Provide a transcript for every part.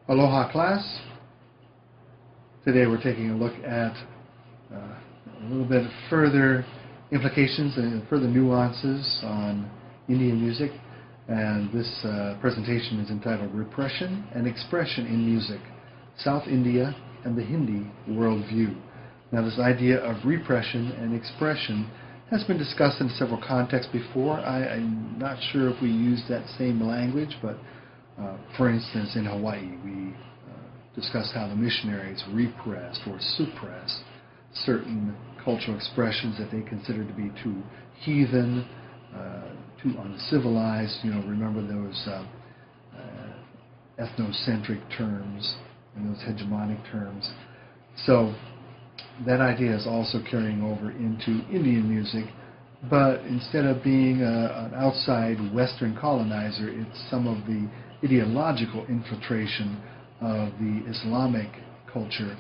Aloha class. Today we're taking a look at a little bit further implications and further nuances on Indian music, and this presentation is entitled Repression and Expression in Music, South India and the Hindi Worldview. Now, this idea of repression and expression has been discussed in several contexts before. I'm not sure if we use that same language, but for instance, in Hawaii, we discussed how the missionaries repressed or suppressed certain cultural expressions that they considered to be too heathen, too uncivilized. Remember those ethnocentric terms and those hegemonic terms. So that idea is also carrying over into Indian music, but instead of being an outside Western colonizer, it's some of the ideological infiltration of the Islamic culture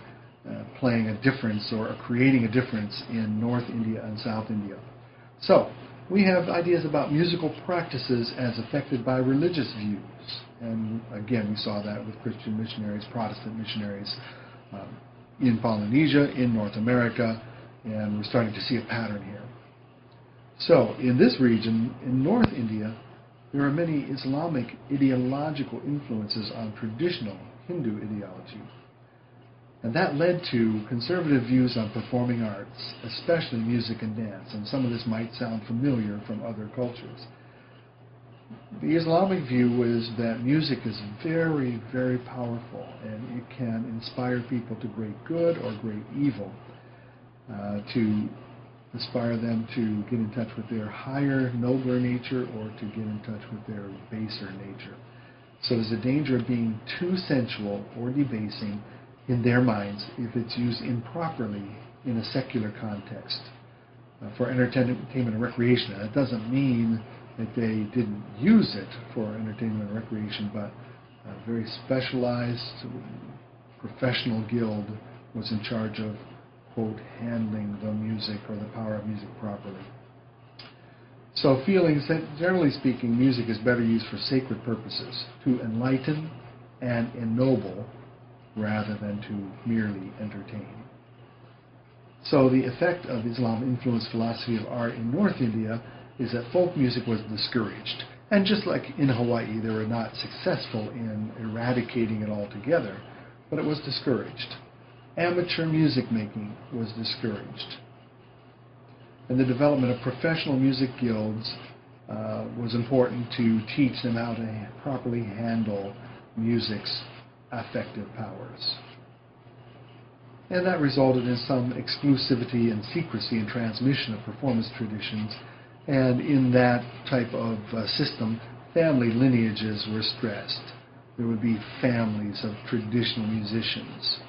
playing a difference or creating a difference in North India and South India. So we have ideas about musical practices as affected by religious views. And again, we saw that with Christian missionaries, Protestant missionaries in Polynesia, in North America, and we're starting to see a pattern here. So in this region, in North India, there are many Islamic ideological influences on traditional Hindu ideology. And that led to conservative views on performing arts, especially music and dance. And some of this might sound familiar from other cultures. The Islamic view is that music is very, very powerful, and it can inspire people to great good or great evil, to inspire them to get in touch with their higher, nobler nature or to get in touch with their baser nature. So there's a danger of being too sensual or debasing in their minds if it's used improperly in a secular context for entertainment and recreation. That doesn't mean that they didn't use it for entertainment and recreation, but a very specialized professional guild was in charge of, quote, handling the music or the power of music properly. So feelings that, generally speaking, music is better used for sacred purposes, to enlighten and ennoble rather than to merely entertain. So the effect of Islam-influenced philosophy of art in North India is that folk music was discouraged. And just like in Hawaii, they were not successful in eradicating it altogether, but it was discouraged. Amateur music making was discouraged. And the development of professional music guilds was important to teach them how to properly handle music's affective powers. And that resulted in some exclusivity and secrecy in transmission of performance traditions. And in that type of system, family lineages were stressed. There would be families of traditional musicians.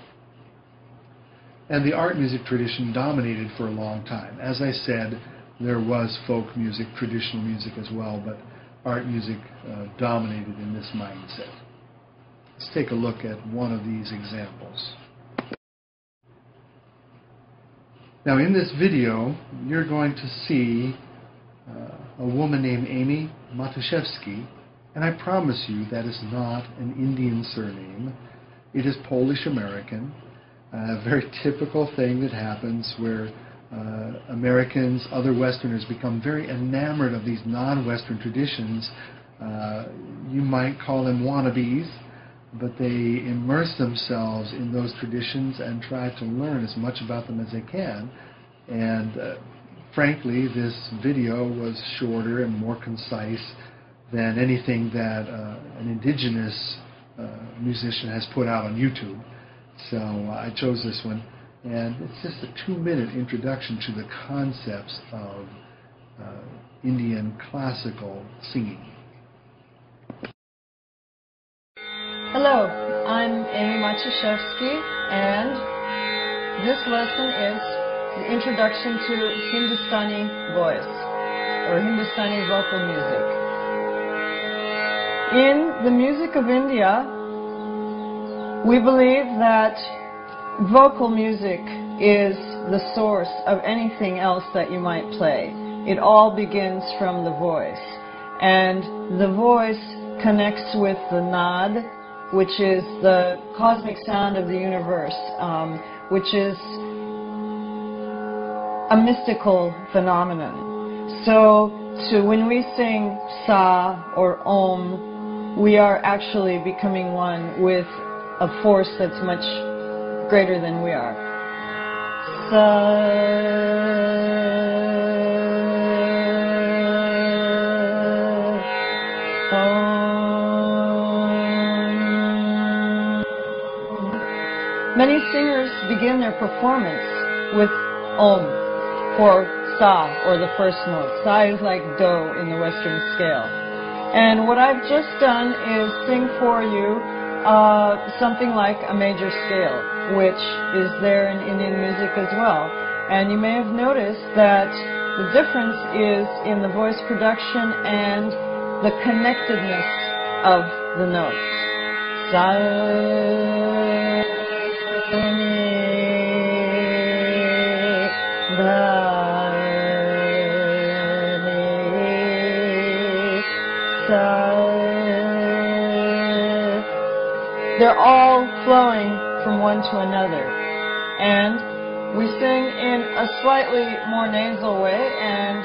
And the art music tradition dominated for a long time. As I said, there was folk music, traditional music as well, but art music dominated in this mindset. Let's take a look at one of these examples. Now, in this video, you're going to see a woman named Amy Matuszewski, and I promise you that is not an Indian surname. It is Polish-American. A very typical thing that happens where Americans, other Westerners, become very enamored of these non-Western traditions. You might call them wannabes, but they immerse themselves in those traditions and try to learn as much about them as they can. And frankly, this video was shorter and more concise than anything that an indigenous musician has put out on YouTube. So I chose this one, and it's just a 2-minute introduction to the concepts of Indian classical singing. Hello, I'm Amy Matuszewski, and this lesson is the introduction to Hindustani voice, or Hindustani vocal music. In the music of India, we believe that vocal music is the source of anything else that you might play. It all begins from the voice. And the voice connects with the nad, which is the cosmic sound of the universe, which is a mystical phenomenon. So when we sing Sa or Om, we are actually becoming one with a force that's much greater than we are. Many singers begin their performance with Om for Sa, or the first note. Sa is like Do in the Western scale. And what I've just done is sing for you something like a major scale, which is there in Indian music as well. And you may have noticed that the difference is in the voice production and the connectedness of the notes. Sa, they're all flowing from one to another, and we sing in a slightly more nasal way, and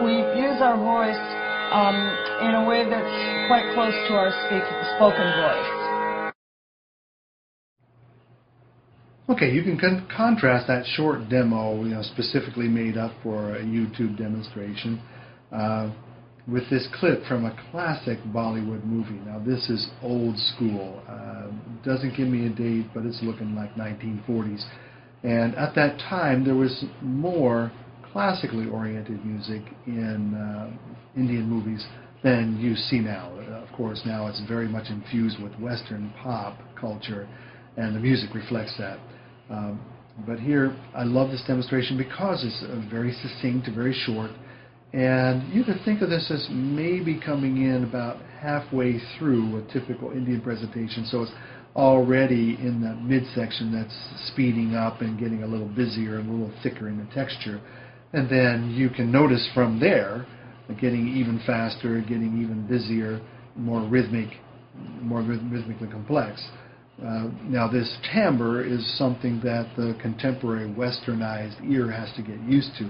we use our voice in a way that's quite close to our spoken voice. Okay, you can contrast that short demo, specifically made up for a YouTube demonstration, with this clip from a classic Bollywood movie. Now, this is old school. Doesn't give me a date, but it's looking like 1940s. And at that time, there was more classically oriented music in Indian movies than you see now. Of course, now it's very much infused with Western pop culture, and the music reflects that. But here, I love this demonstration because it's very succinct, very short, and you could think of this as maybe coming in about halfway through a typical Indian presentation, so it's already in the midsection that's speeding up and getting a little busier and a little thicker in the texture. And then you can notice from there, getting even faster, getting even busier, more rhythmically complex. Now, this timbre is something that the contemporary westernized ear has to get used to,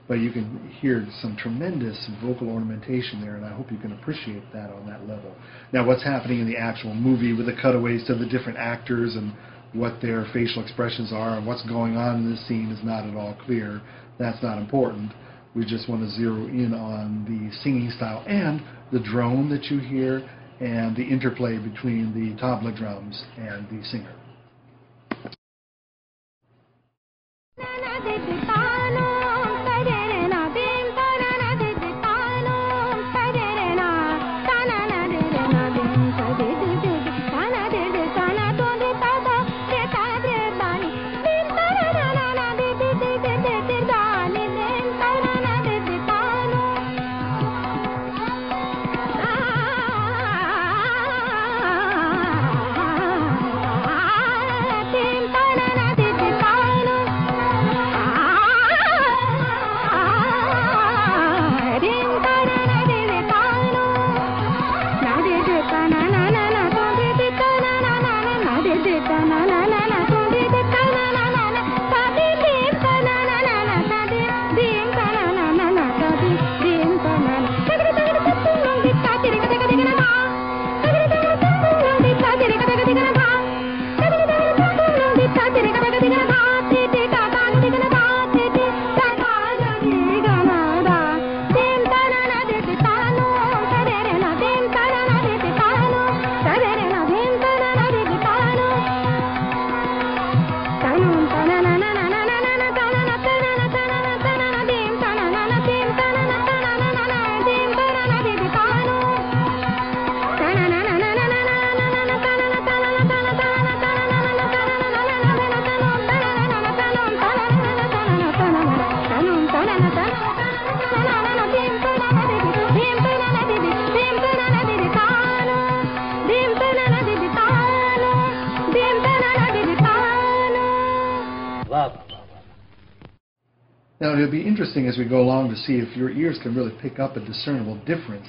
but you can hear some tremendous vocal ornamentation there, and I hope you can appreciate that on that level. Now, what's happening in the actual movie with the cutaways to the different actors and what their facial expressions are and what's going on in this scene is not at all clear. That's not important. We just want to zero in on the singing style and the drone that you hear and the interplay between the tabla drums and the singer. Now, it'll be interesting as we go along to see if your ears can really pick up a discernible difference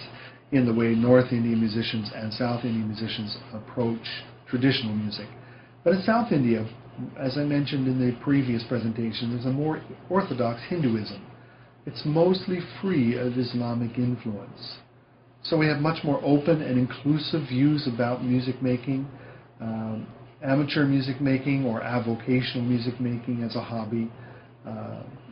in the way North Indian musicians and South Indian musicians approach traditional music. But in South India, as I mentioned in the previous presentation, there's a more orthodox Hinduism. It's mostly free of Islamic influence. So we have much more open and inclusive views about music making. Amateur music making or avocational music making as a hobby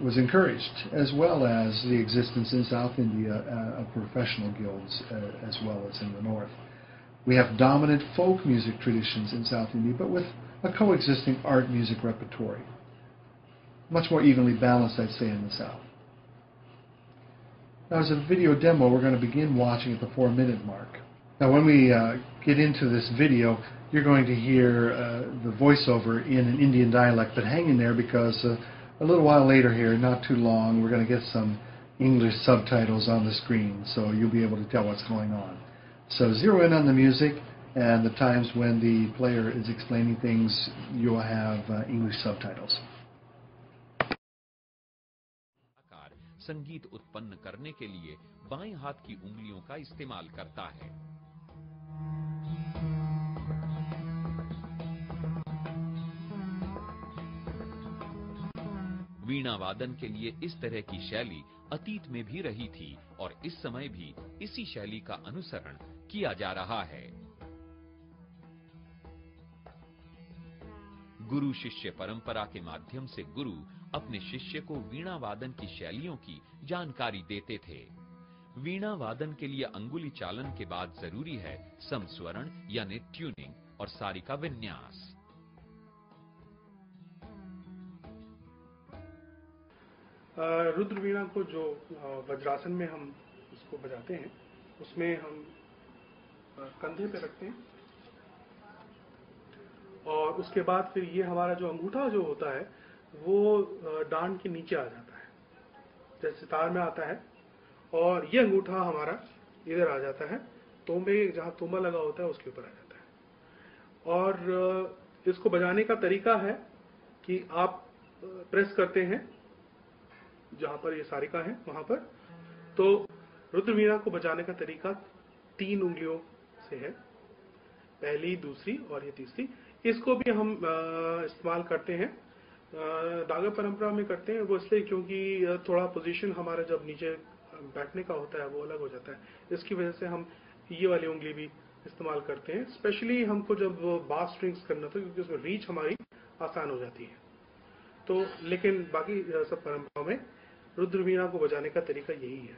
was encouraged, as well as the existence in South India of professional guilds as well as in the North. We have dominant folk music traditions in South India, but with a coexisting art music repertory. Much more evenly balanced, I'd say, in the South. Now, as a video demo, we're going to begin watching at the 4-minute mark. Now, when we get into this video, you're going to hear the voiceover in an Indian dialect, but hang in there because a little while later here, not too long, we're going to get some English subtitles on the screen, so you'll be able to tell what's going on. So zero in on the music, and the times when the player is explaining things, you'll have English subtitles. संगीत उत्पन्न करने के लिए बाएं हाथ की उंगलियों का इस्तेमाल करता है। वीणा वादन के लिए इस तरह की शैली अतीत में भी रही थी और इस समय भी इसी शैली का अनुसरण किया जा रहा है। गुरु शिष्य परंपरा के माध्यम से गुरु अपने शिष्य को वीणा वादन की शैलियों की जानकारी देते थे। वीणा वादन के लिए अंगुली चालन के बाद जरूरी है समस्वरण यानी ट्यूनिंग और सारी का विन्यास। रुद्र वीणा को जो वज्रासन में हम इसको बजाते हैं, उसमें हम कंधे पे रखते हैं और उसके बाद फिर ये हमारा जो अंगूठा जो होता है वो डांड के नीचे आ जाता है, जैसे तार में आता है, और ये अंगूठा हमारा इधर आ जाता है, तोंबे जहाँ तोंबा लगा होता है उसके ऊपर आ जाता है। और इसको बजाने का तरीका है कि आप प्रेस करते हैं जहां पर ये सारिका है वहां पर। तो रुद्र वीणा को बजाने का तरीका 3 उंगलियों से है, पहली, दूसरी और ये तीसरी। इसको भी हम इस्तेमाल करते हैं, डागर परंपरा में करते हैं वो इसलिए क्योंकि थोड़ा पोजीशन हमारा जब नीचे बैठने का होता है वो अलग हो जाता है, इसकी वजह से हम ये वाली उंगली भी इस्तेमाल करते हैं। स्पेशली हमको जब बास स्ट्रिंग्स करना था क्योंकि उसमें रीच हमारी आसान हो जाती है। तो लेकिन बाकी सब परंपराओं में रुद्र वीणा को बजाने का तरीका यही है।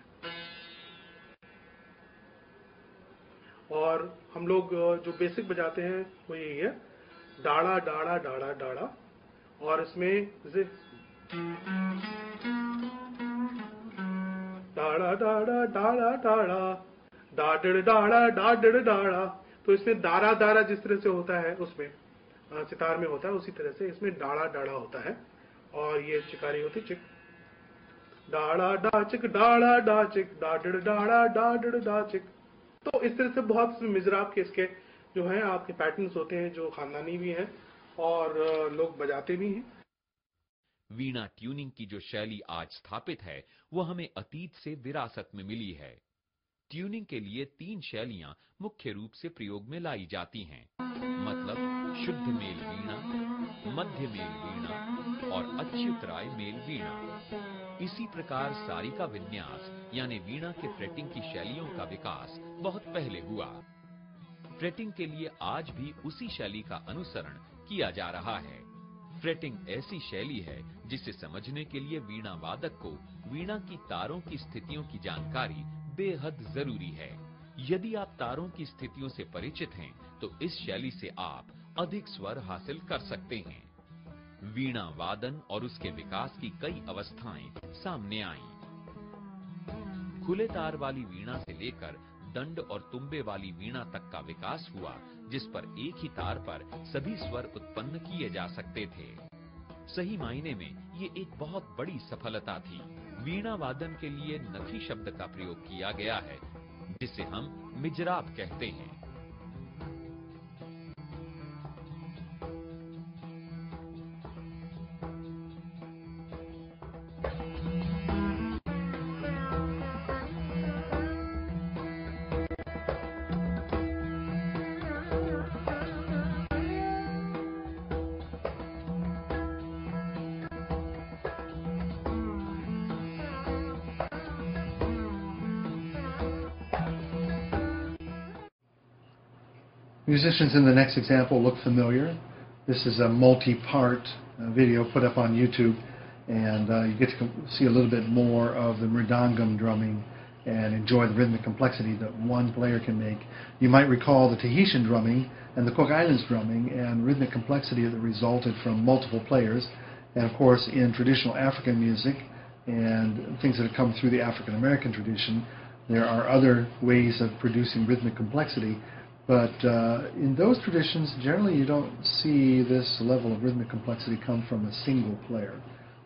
और हम लोग जो बेसिक बजाते हैं वो यही है, डाड़ा डाड़ा डाड़ा डाड़ा, और इसमें जैसे डाड़ा डाड़ा डाड़ा डाड़ा डाडड़ डाड़ा डाडड़ डाड़ा, तो इसमें दारा दारा जिस तरह से होता है उसमें सितार में होता है, उसी तरह से इसमें डाड़ा डाड़ा होता है। और ये चिकारी होती चिक, डाड़ा डाचिक डाड़ा डाचिक डाडड़ डाड़ा डाडड़ डाचिक। तो इस तरह से बहुत मिजराब के इसके जो हैं आपके पैटर्न्स होते हैं जो खानदानी भी हैं और लोग बजाते भी हैं। वीणा ट्यूनिंग की जो शैली आज स्थापित है वो हमें अतीत से विरासत में मिली है। ट्यूनिंग के लिए 3 शैलियां मुख्य रूप से प्रयोग में लाई जाती हैं, मतलब शुद्ध मेल वीणा, मध्य मेल वीणा और अच्युतराय मेल वीणा। इसी प्रकार सारिका विन्यास यानी वीणा के फ्रेटिंग की शैलियों का विकास बहुत पहले हुआ। फ्रेटिंग के लिए आज भी उसी शैली का अनुसरण किया जा रहा है। फ्रेटिंग ऐसी शैली है जिसे समझने के लिए वीणा वादक को वीणा की तारों की स्थितियों की जानकारी बेहद जरूरी है। यदि आप तारों की स्थितियों से परिचित हैं तो इस शैली से आप अधिक स्वर हासिल कर सकते हैं। वीणा वादन और उसके विकास की कई अवस्थाएं सामने आईं। खुले तार वाली वीणा से लेकर दंड और तुम्बे वाली वीणा तक का विकास हुआ, जिस पर एक ही तार पर सभी स्वर उत्पन्न किए जा सकते थे। सही मायने में ये एक बहुत बड़ी सफलता थी। वीणा वादन के लिए नथी शब्द का प्रयोग किया गया है, जिसे हम मिजराब कहते हैं। Musicians in the next example look familiar. This is a multi-part video put up on YouTube, and you get to see a little bit more of the mridangam drumming and enjoy the rhythmic complexity that one player can make. You might recall the Tahitian drumming and the Cook Islands drumming and rhythmic complexity that resulted from multiple players. And of course, in traditional African music and things that have come through the African American tradition, there are other ways of producing rhythmic complexity. But in those traditions, generally you don't see this level of rhythmic complexity come from a single player.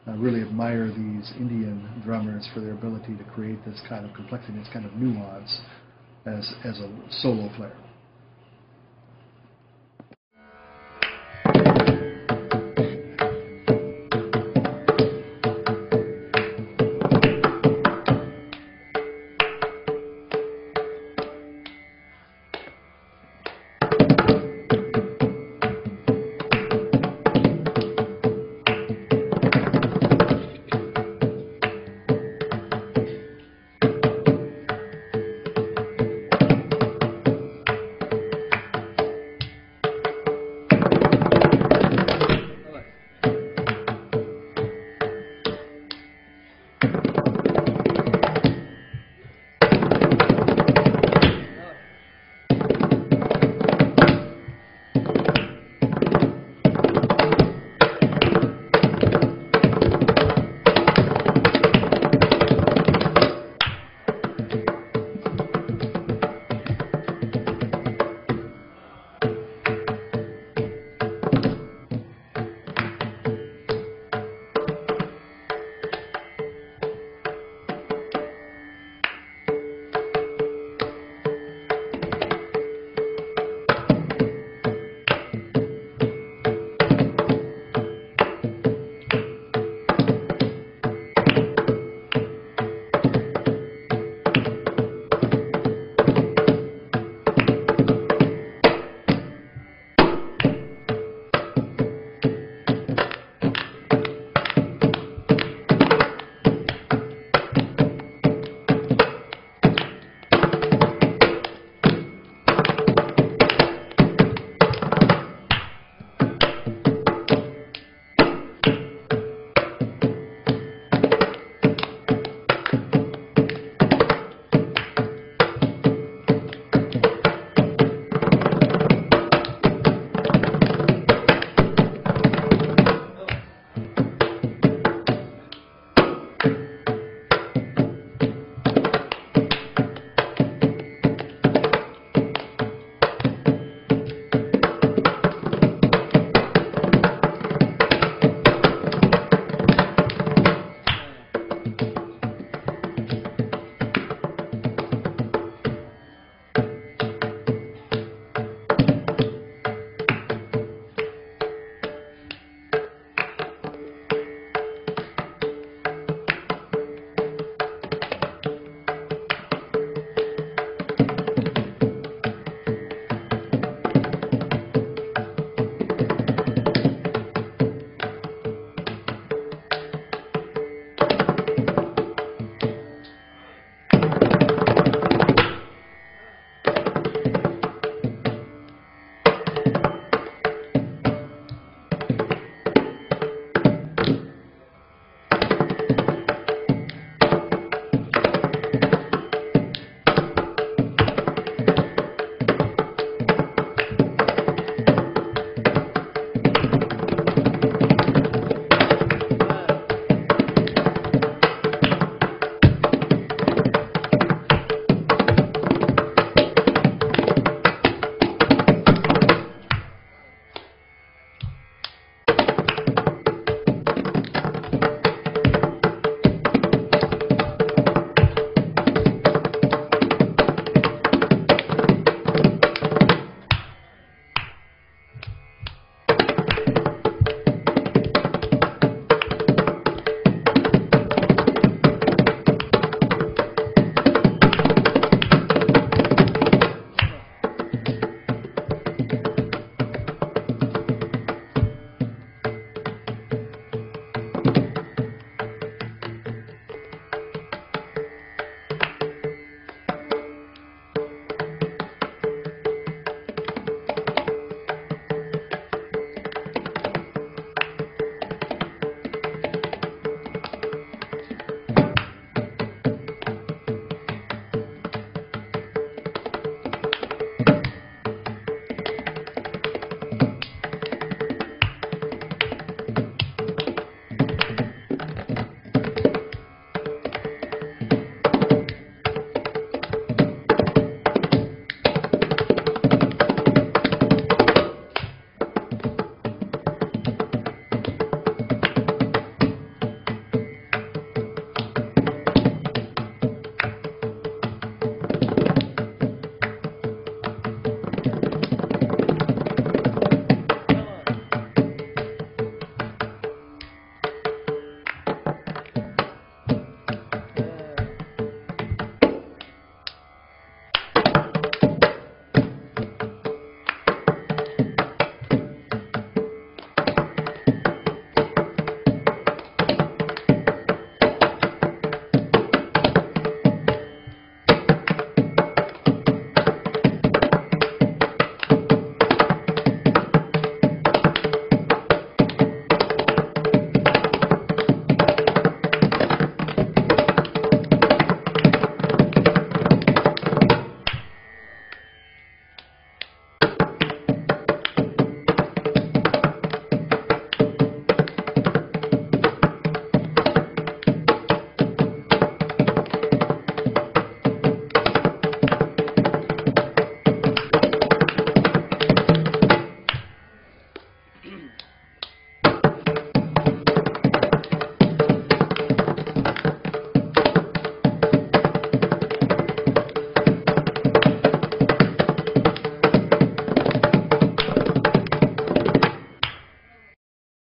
I really admire these Indian drummers for their ability to create this kind of complexity, this kind of nuance as a solo player.